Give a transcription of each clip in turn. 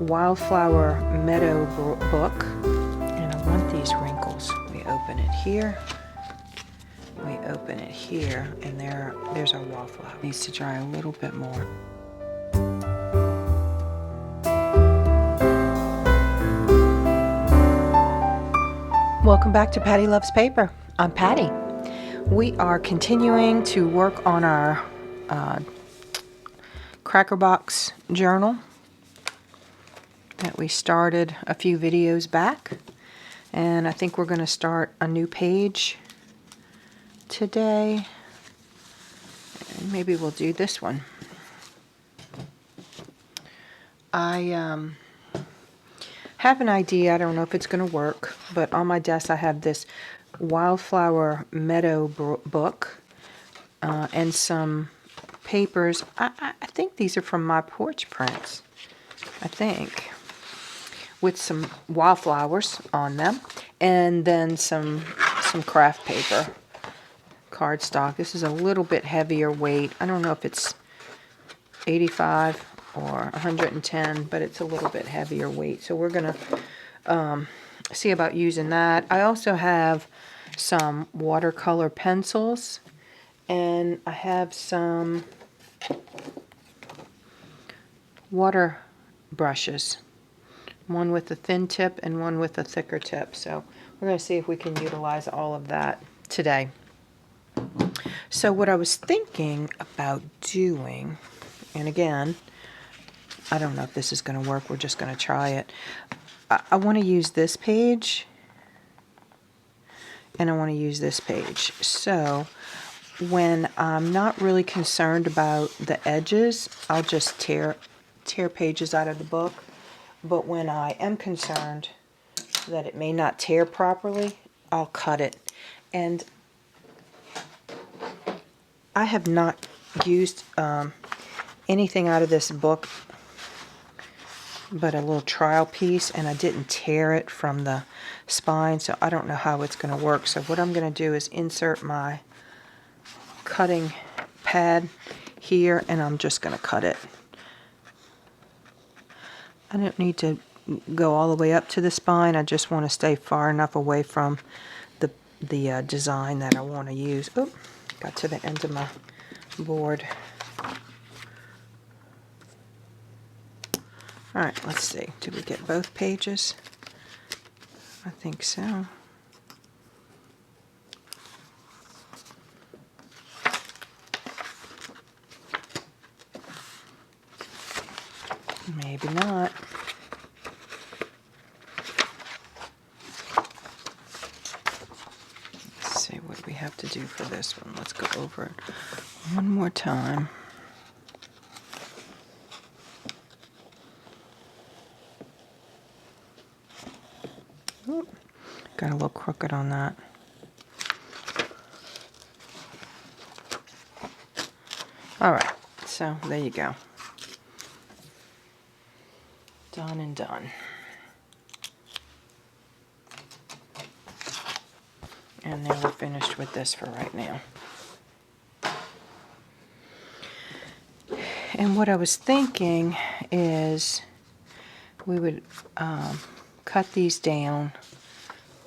Wildflower Meadow book, and I want these wrinkles. We open it here, we open it here, and there's our wallflower. It needs to dry a little bit more. Welcome back to Patty Loves Paper. I'm Patty. We are continuing to work on our Cracker Box journal that we started a few videos back, and I think we're going to start a new page today, and maybe we'll do this one. I have an idea. I don't know if it's going to work, but on my desk I have this Wildflower Meadow book and some papers. I think these are from my porch prints, I think, with some wildflowers on them, and then some craft paper, cardstock. This is a little bit heavier weight. I don't know if it's 85 or 110, but it's a little bit heavier weight. So we're gonna see about using that. I also have some watercolor pencils, and I have some water brushes, one with a thin tip and one with a thicker tip. So we're going to see if we can utilize all of that today. So what I was thinking about doing, and again, I don't know if this is going to work, we're just going to try it. I want to use this page, and I want to use this page. So when I'm not really concerned about the edges, I'll just tear pages out of the book. But when I am concerned that it may not tear properly, I'll cut it. And I have not used anything out of this book but a little trial piece, and I didn't tear it from the spine, so I don't know how it's going to work. So what I'm going to do is insert my cutting pad here, and I'm just going to cut it. I don't need to go all the way up to the spine. I just want to stay far enough away from the design that I want to use. Oh, got to the end of my board. All right, let's see. Did we get both pages? I think so. Maybe not. Let's see, what do we have to do for this one? Let's go over it one more time. Oop, got a little crooked on that. All right, so there you go. Done and done. And now we're finished with this for right now. And what I was thinking is we would cut these down,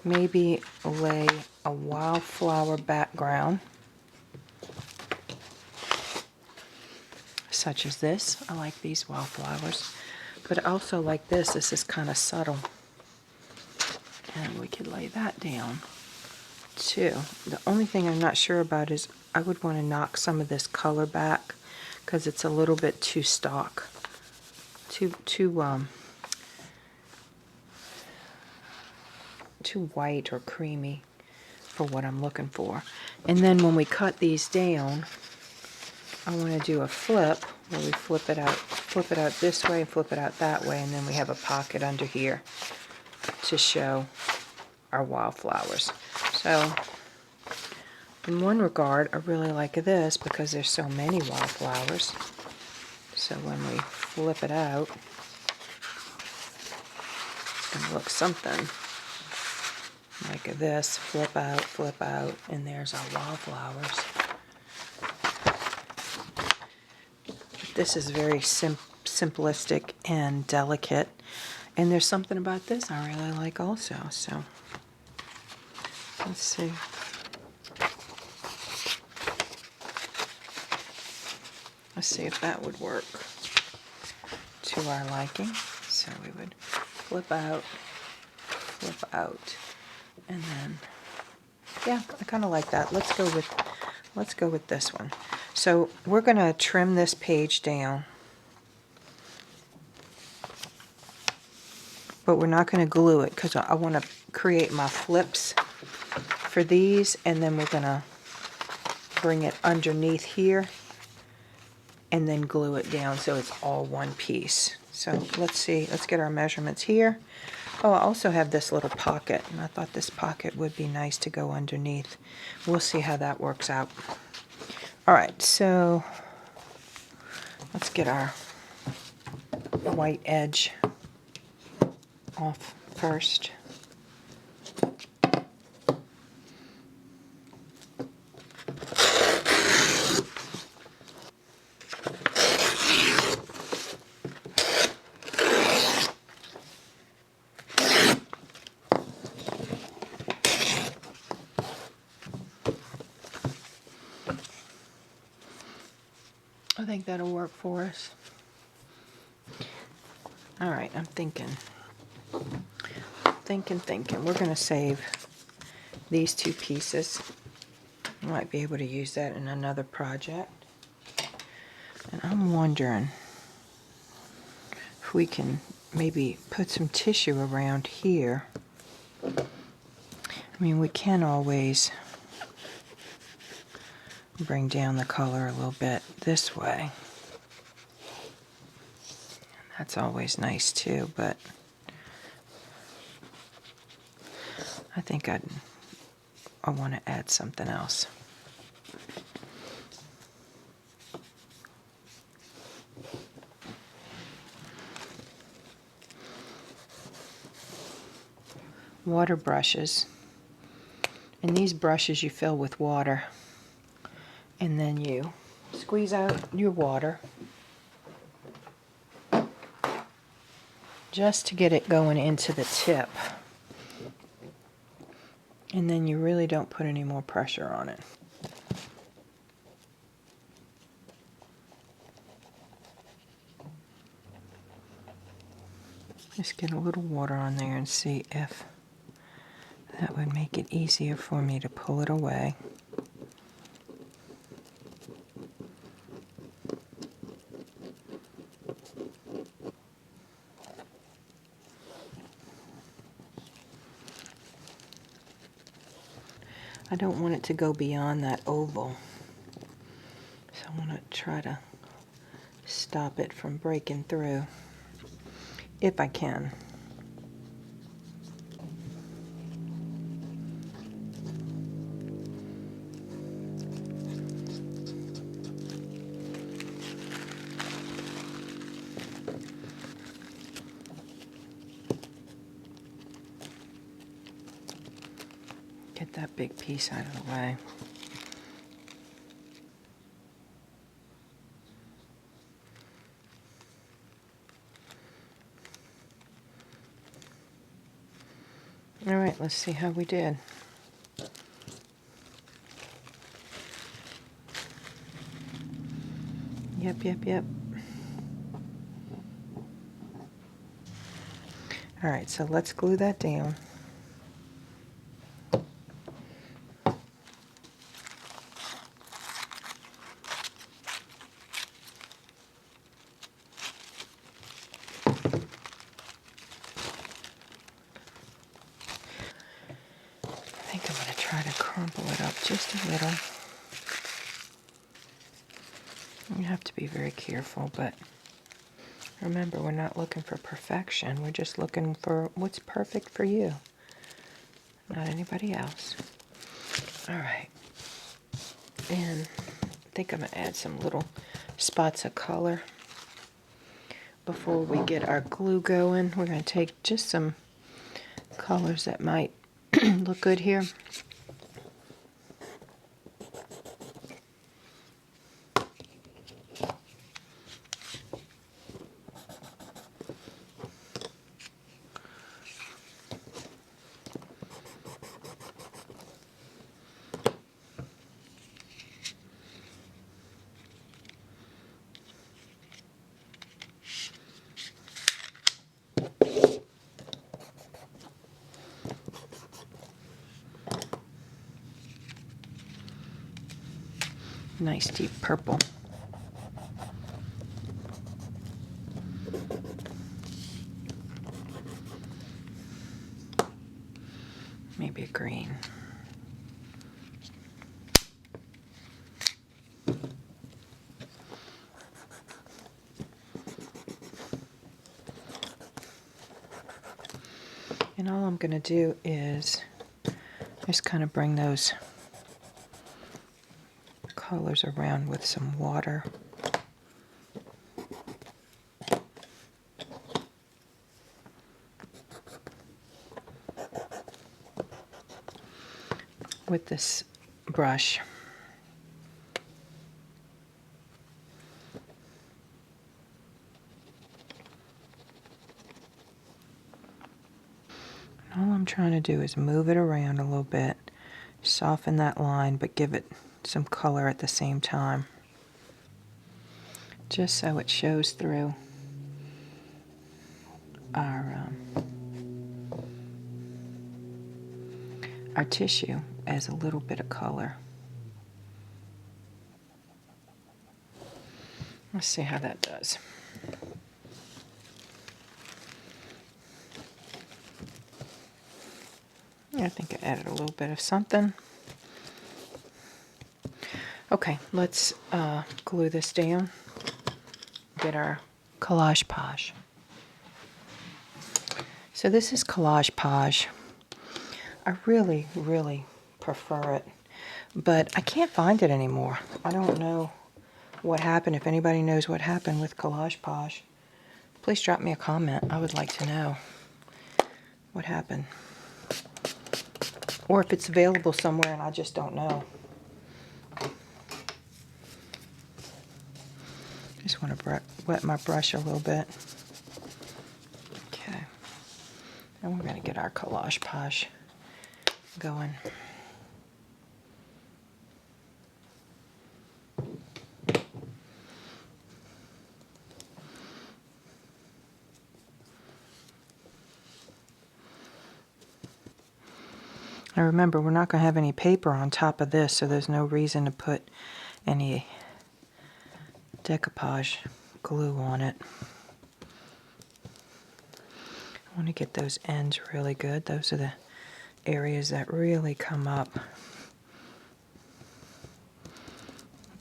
maybe lay a wildflower background, such as this. I like these wildflowers. But I also like this. This is kind of subtle. And we could lay that down too. The only thing I'm not sure about is I would want to knock some of this color back because it's a little bit too stock. Too white or creamy for what I'm looking for. And then when we cut these down, I want to do a flip where we flip it out this way and flip it out that way, and then we have a pocket under here to show our wildflowers. So in one regard, I really like this because there's so many wildflowers. So when we flip it out, it's going to look something like this. Flip out, and there's our wildflowers. This is very simplistic and delicate, And there's something about this I really like also, so let's see. Let's see if that would work to our liking. So we would flip out, and then, yeah, I kind of like that. Let's go with this one. So we're going to trim this page down, but we're not going to glue it because I want to create my flips for these, and then we're going to bring it underneath here and then glue it down so it's all one piece. So let's see, let's get our measurements here. Oh, I also have this little pocket, and I thought this pocket would be nice to go underneath. We'll see how that works out. All right, so let's get our white edge off first. I think that'll work for us. All right, I'm thinking. We're going to save these two pieces. I might be able to use that in another project. And I'm wondering if we can maybe put some tissue around here. I mean, we can always bring down the color a little bit this way. That's always nice too, but I think I want to add something else. Water brushes. And these brushes you fill with water. And then you squeeze out your water just to get it going into the tip. And then you really don't put any more pressure on it. Just get a little water on there and see if that would make it easier for me to pull it away. I don't want it to go beyond that oval, so I want to try to stop it from breaking through, if I can. Get that big piece out of the way. All right, let's see how we did. Yep. All right, so let's glue that down. I think I'm going to try to crumple it up just a little. You have to be very careful, but remember, we're not looking for perfection. We're just looking for what's perfect for you, not anybody else. All right. And I think I'm going to add some little spots of color before we get our glue going. We're going to take just some colors that might look good here. Nice deep purple. Maybe a green. And all I'm going to do is just kind of bring those colors around with some water. With this brush. All I'm trying to do is move it around a little bit, soften that line, but give it some color at the same time, just so it shows through our tissue as a little bit of color. Let's see how that does. I think I added a little bit of something. Okay, let's glue this down. Get our Collage Page. So this is Collage Page. I really, really prefer it, but I can't find it anymore. I don't know what happened. If anybody knows what happened with Collage Page, please drop me a comment. I would like to know what happened. Or if it's available somewhere and I just don't know. Just want to wet my brush a little bit. Okay. And we're going to get our Collage Page going. Now remember, we're not going to have any paper on top of this, so there's no reason to put any decoupage glue on it. I want to get those ends really good. Those are the areas that really come up.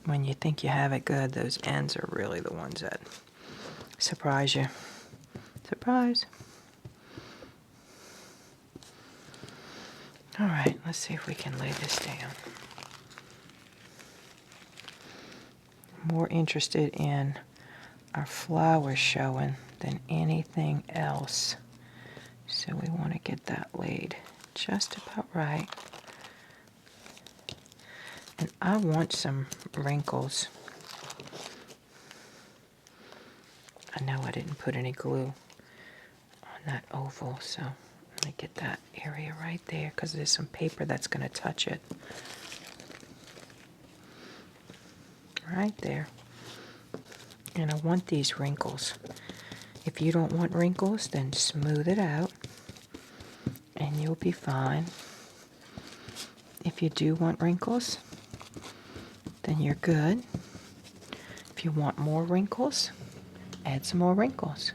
When you think you have it good, those ends are really the ones that surprise you. Surprise! All right, let's see if we can lay this down. More interested in our flowers showing than anything else. So we want to get that laid just about right. And I want some wrinkles. I know I didn't put any glue on that oval, so let me get that area right there because there's some paper that's going to touch it. Right there. And I want these wrinkles. If you don't want wrinkles, then smooth it out and you'll be fine. If you do want wrinkles, then you're good. If you want more wrinkles, add some more wrinkles.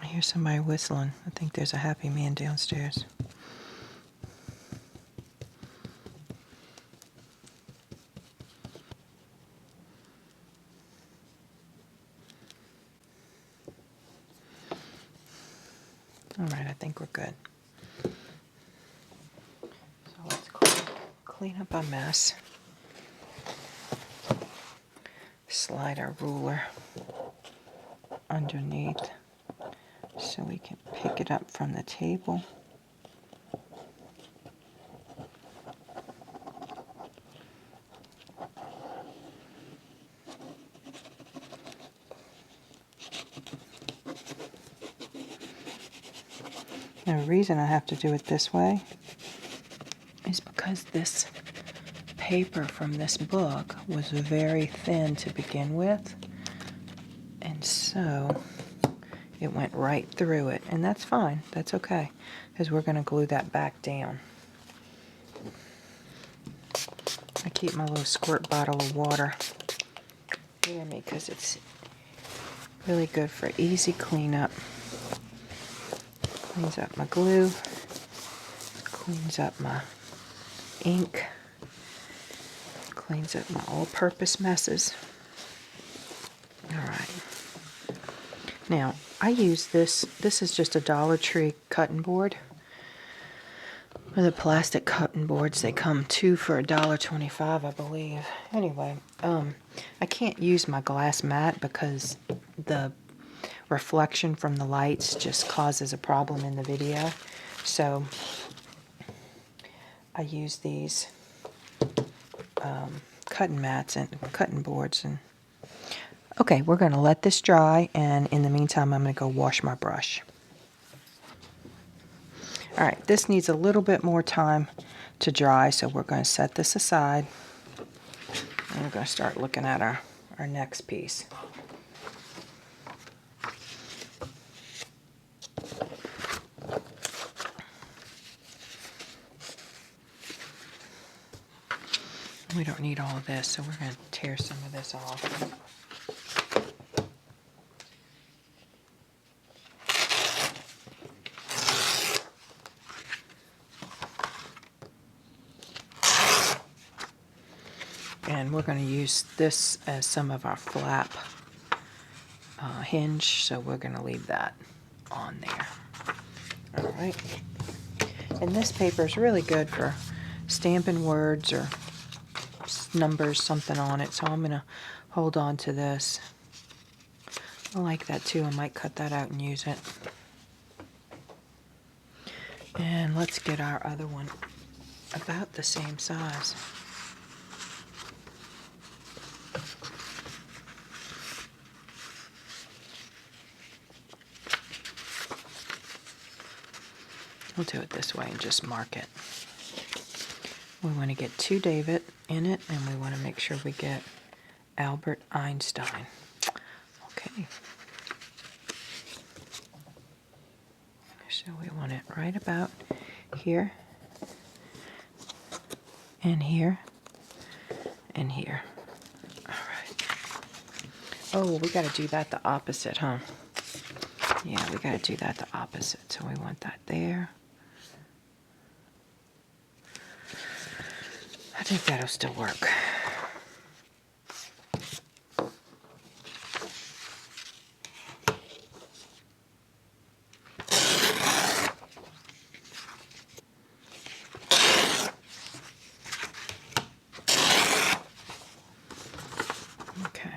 I hear somebody whistling. I think there's a happy man downstairs. All right, I think we're good. So let's clean up our mess. Slide our ruler underneath so we can pick it up from the table. The reason I have to do it this way is because this paper from this book was very thin to begin with, and so it went right through it, and that's fine, that's okay, because we're going to glue that back down. I keep my little squirt bottle of water near me because it's really good for easy cleanup. Cleans up my glue, cleans up my ink, cleans up my all-purpose messes. Alright. Now, I use this is just a Dollar Tree cutting board. Or the plastic cutting boards, they come 2 for $1.25, I believe. Anyway, I can't use my glass mat because the reflection from the lights just causes a problem in the video. So I use these cutting mats and cutting boards. And okay, we're going to let this dry, and in the meantime, I'm going to go wash my brush. All right, this needs a little bit more time to dry, so we're going to set this aside. And we're going to start looking at our next piece. We don't need all of this, so we're going to tear some of this off. And we're going to use this as some of our flap hinge, so we're going to leave that on there. All right. And this paper is really good for stamping words or numbers, something on it, so I'm going to hold on to this. I like that too. I might cut that out and use it. And let's get our other one about the same size. We'll do it this way and just mark it. We want to get to David in it, and we want to make sure we get Albert Einstein. Okay. So we want it right about here, and here, and here. All right. Oh, we got to do that the opposite, huh? Yeah, we got to do that the opposite. So we want that there. I think that'll still work. Okay.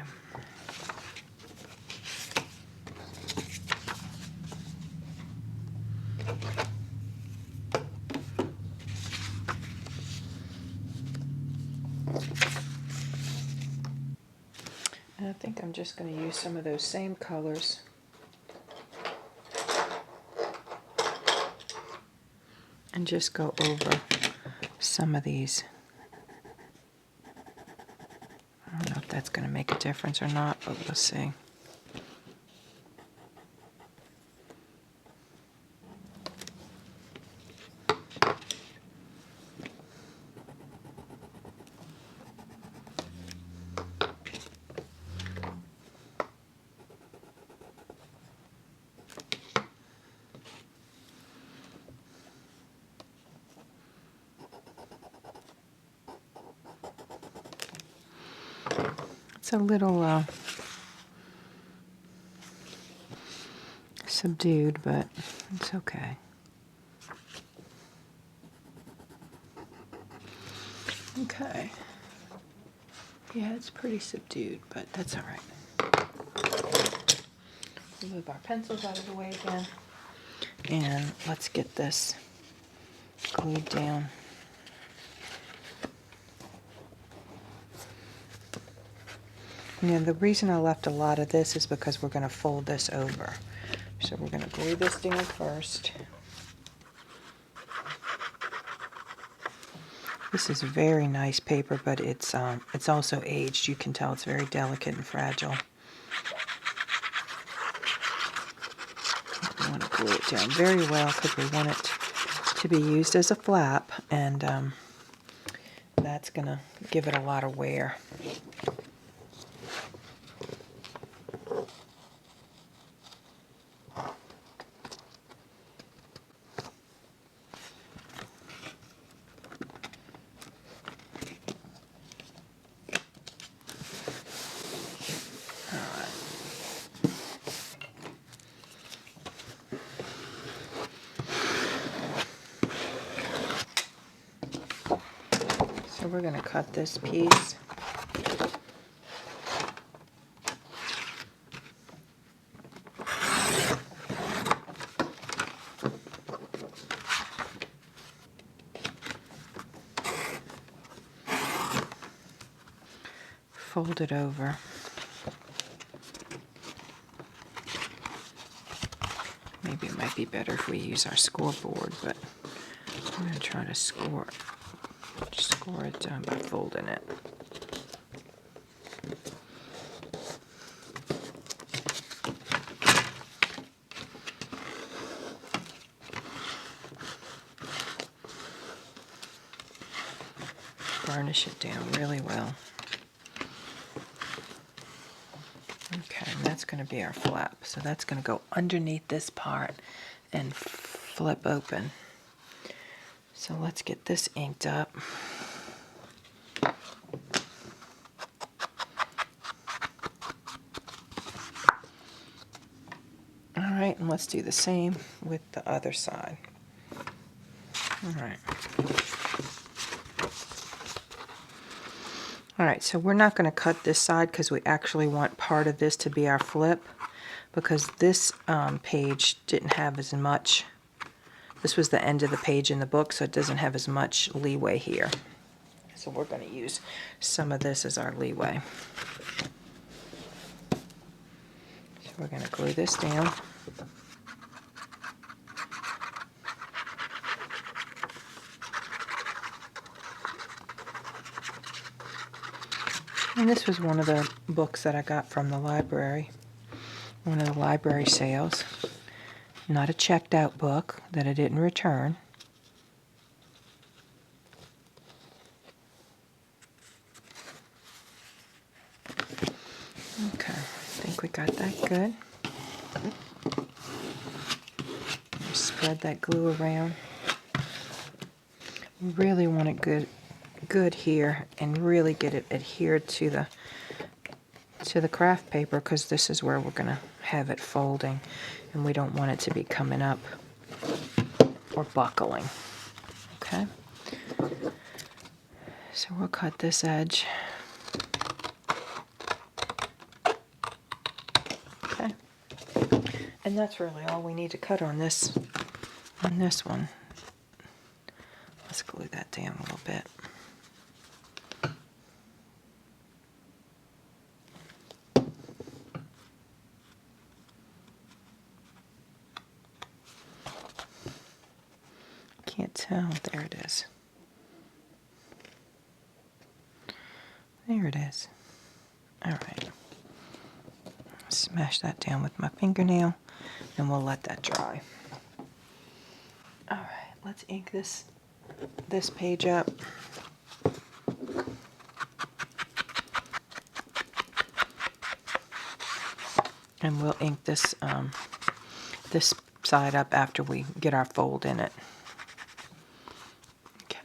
And I think I'm just going to use some of those same colors. And just go over some of these. I don't know if that's going to make a difference or not, but we'll see. It's a little subdued, but it's okay. Okay. Yeah, it's pretty subdued, but that's all right. We'll move our pencils out of the way again. And let's get this glued down. Now, the reason I left a lot of this is because we're going to fold this over. So we're going to glue this down first. This is very nice paper, but it's also aged. You can tell it's very delicate and fragile. We want to glue it down very well because we want it to be used as a flap, and that that's going to give it a lot of wear. So we're going to cut this piece. Fold it over. Maybe it might be better if we use our scoreboard, but I'm going to try to score it down by folding it. Burnish it down really well. Okay, and that's going to be our flap. So that's going to go underneath this part and flip open. So let's get this inked up. All right, and let's do the same with the other side. All right. All right, so we're not going to cut this side because we actually want part of this to be our flip, because this page didn't have as much. This was the end of the page in the book, so it doesn't have as much leeway here. So we're going to use some of this as our leeway. So we're going to glue this down. And this was one of the books that I got from the library, one of the library sales. Not a checked out book that I didn't return. Okay, I think we got that good. Spread that glue around. We really want it good here, and really get it adhered to the craft paper, because this is where we're going to have it folding, and we don't want it to be coming up or buckling. Okay, so we'll cut this edge. Okay, and that's really all we need to cut on this one. Let's glue that down a little bit. Can't tell. There it is. There it is. All right. Smash that down with my fingernail, and we'll let that dry. All right, let's ink this page up. And we'll ink this this side up after we get our fold in it.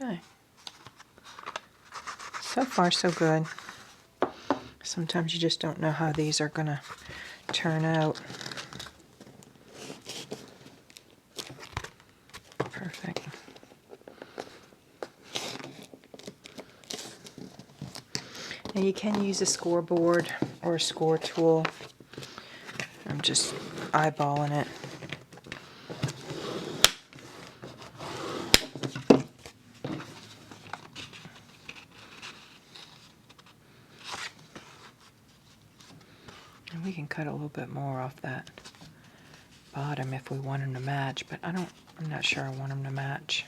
Okay. So far, so good. Sometimes you just don't know how these are going to turn out. Perfect. Now you can use a scoreboard or a score tool. I'm just eyeballing it. And we can cut a little bit more off that bottom if we want them to match, but I'm not sure I want them to match.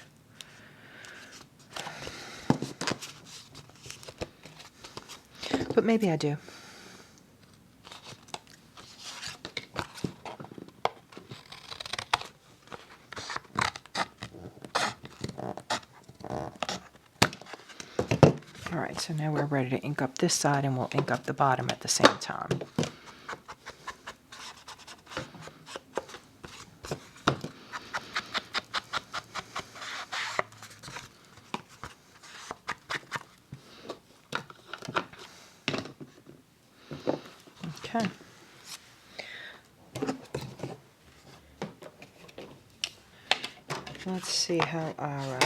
But maybe I do. So now we're ready to ink up this side, and we'll ink up the bottom at the same time. Okay. Let's see how our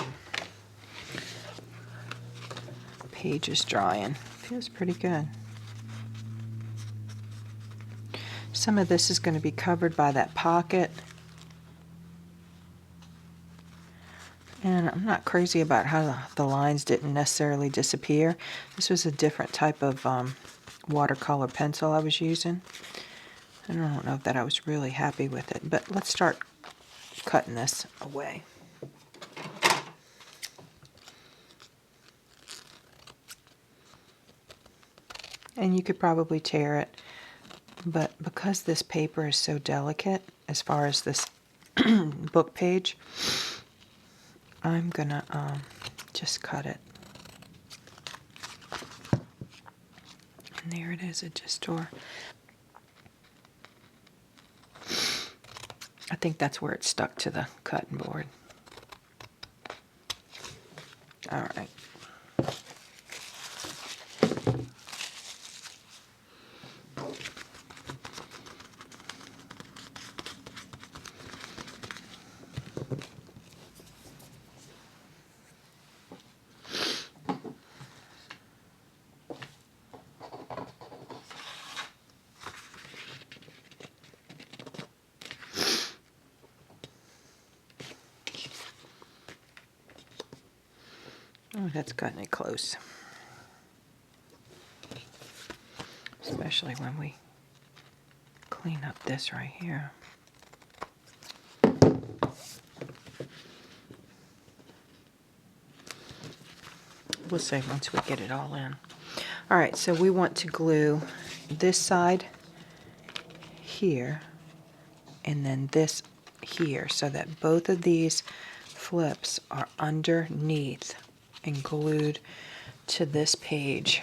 page is drying. Feels pretty good. Some of this is going to be covered by that pocket. And I'm not crazy about how the lines didn't necessarily disappear. This was a different type of watercolor pencil I was using. I don't know that I was really happy with it, but let's start cutting this away. And you could probably tear it, but because this paper is so delicate as far as this book page, I'm gonna just cut it. And there it is, it just tore. I think that's where it stuck to the cutting board. All right. Oh, that's cutting it close. Especially when we clean up this right here. We'll see once we get it all in. All right, so we want to glue this side here and then this here so that both of these flips are underneath and glued to this page.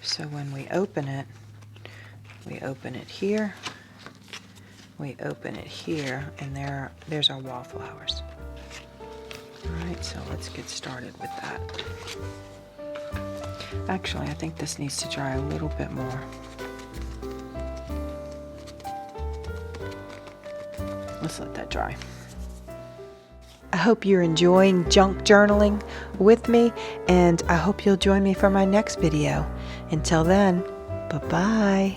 So when we open it here, we open it here, and there's our wildflowers. All right, so let's get started with that. Actually, I think this needs to dry a little bit more. Let's let that dry. I hope you're enjoying junk journaling with me, and I hope you'll join me for my next video. Until then, bye-bye.